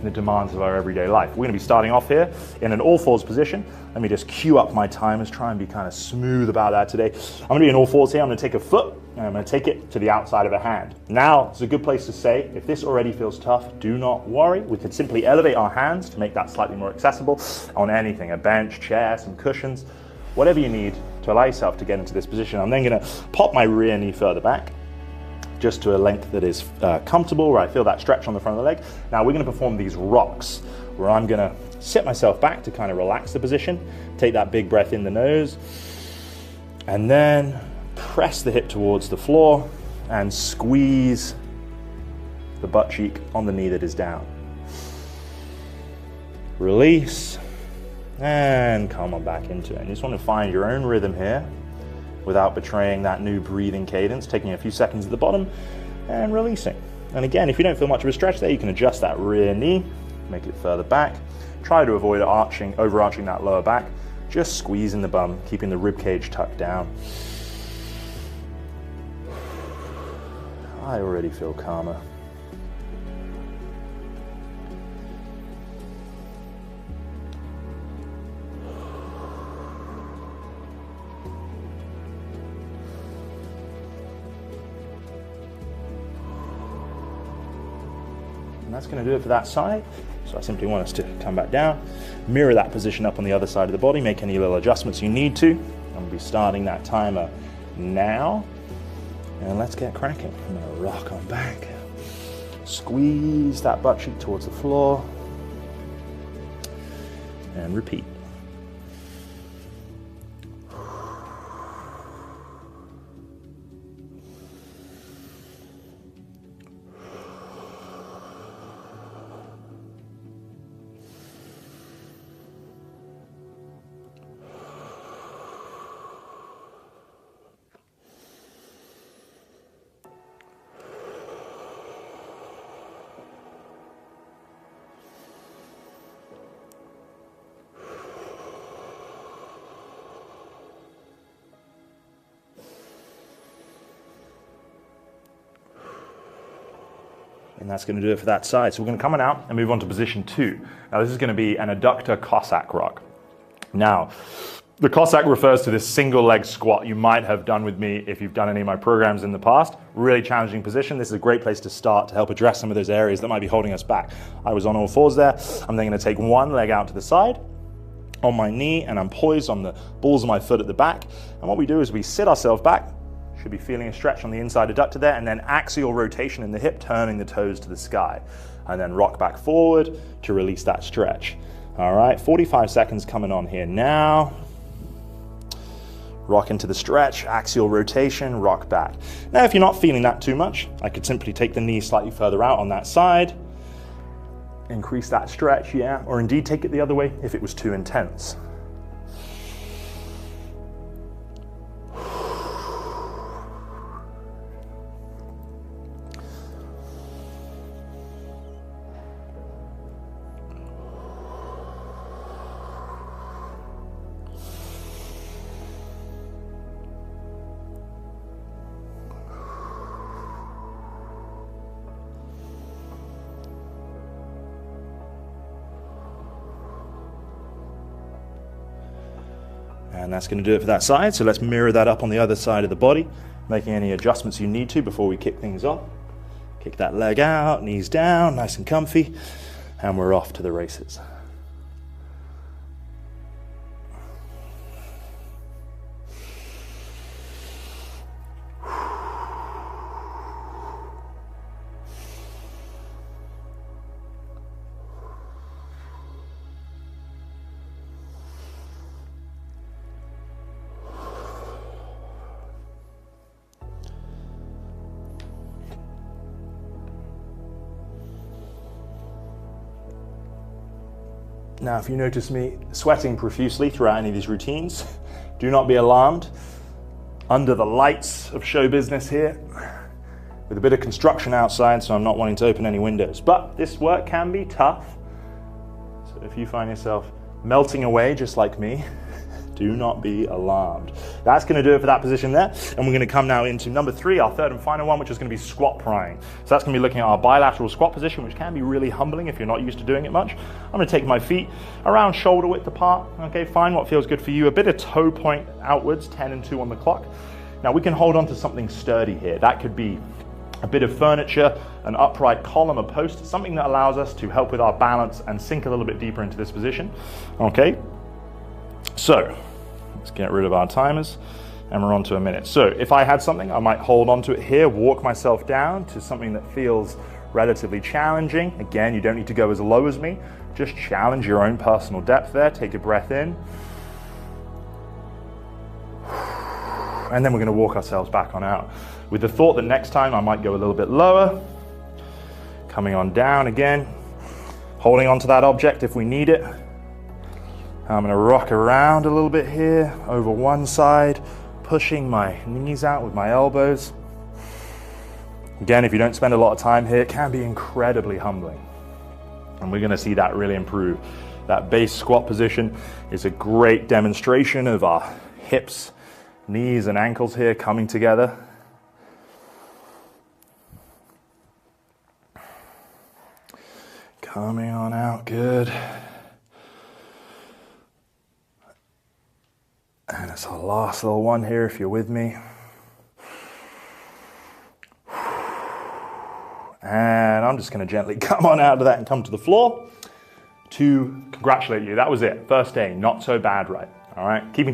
the demands of our everyday life. We're going to be starting off here in an all fours position. Let me just cue up my timers, try and be kind of smooth about that today. I'm going to be in all fours here. I'm going to take a foot and I'm going to take it to the outside of a hand. Now, it's a good place to say, if this already feels tough, do not worry. We could simply elevate our hands to make that slightly more accessible on anything, a bench, chair, some cushions, whatever you need to allow yourself to get into this position. I'm then going to pop my rear knee further back, just to a length that is comfortable, where I feel that stretch on the front of the leg. Now we're going to perform these rocks, where I'm going to sit myself back to kind of relax the position, take that big breath in the nose, and then press the hip towards the floor and squeeze the butt cheek on the knee that is down. Release, and come on back into it. And you just want to find your own rhythm here, without betraying that new breathing cadence, taking a few seconds at the bottom and releasing. And again, if you don't feel much of a stretch there, you can adjust that rear knee, make it further back. Try to avoid overarching that lower back, just squeezing the bum, keeping the rib cage tucked down. I already feel calmer. That's going to do it for that side. So I simply want us to come back down, mirror that position up on the other side of the body, make any little adjustments you need to. I'll be starting that timer now. And let's get cracking. I'm going to rock on back. Squeeze that butt cheek towards the floor. And repeat. And that's going to do it for that side. So we're going to come on out and move on to position 2. Now this is going to be an adductor Cossack rock. Now, the Cossack refers to this single leg squat you might have done with me if you've done any of my programs in the past. Really challenging position. This is a great place to start to help address some of those areas that might be holding us back. I was on all fours there. I'm then going to take one leg out to the side on my knee, and I'm poised on the balls of my foot at the back. And what we do is we sit ourselves back. Should be feeling a stretch on the inside adductor there, and then axial rotation in the hip, turning the toes to the sky, and then rock back forward to release that stretch. All right, 45 seconds coming on here now. Rock into the stretch, axial rotation, rock back. Now, if you're not feeling that too much, I could simply take the knee slightly further out on that side, increase that stretch, yeah, or indeed take it the other way if it was too intense. And that's going to do it for that side. So let's mirror that up on the other side of the body, making any adjustments you need to before we kick things off. Kick that leg out, knees down, nice and comfy, and we're off to the races. Now, if you notice me sweating profusely throughout any of these routines, do not be alarmed. Under the lights of show business here, with a bit of construction outside, so I'm not wanting to open any windows. But this work can be tough. So if you find yourself melting away just like me, Do not be alarmed. That's going to do it for that position there. And we're going to come now into number 3, our third and final one, which is going to be squat prying. So that's going to be looking at our bilateral squat position, which can be really humbling if you're not used to doing it much. I'm going to take my feet around shoulder width apart. Okay, find what feels good for you. A bit of toe point outwards, 10 and 2 on the clock. Now we can hold on to something sturdy here. That could be a bit of furniture, an upright column, a post, something that allows us to help with our balance and sink a little bit deeper into this position. Okay, so let's get rid of our timers and we're on to a minute. So if I had something, I might hold on to it here, walk myself down to something that feels relatively challenging. Again, you don't need to go as low as me. Just challenge your own personal depth there. Take a breath in. And then we're going to walk ourselves back on out with the thought that next time I might go a little bit lower, coming on down again, holding on to that object if we need it. I'm going to rock around a little bit here, over one side, pushing my knees out with my elbows. Again, if you don't spend a lot of time here, it can be incredibly humbling. And we're going to see that really improve. That base squat position is a great demonstration of our hips, knees and ankles here coming together. Coming on out, good. And it's our last little one here if you're with me. And I'm just going to gently come on out of that and come to the floor to congratulate you. That was it. First day, not so bad, right? All right, keeping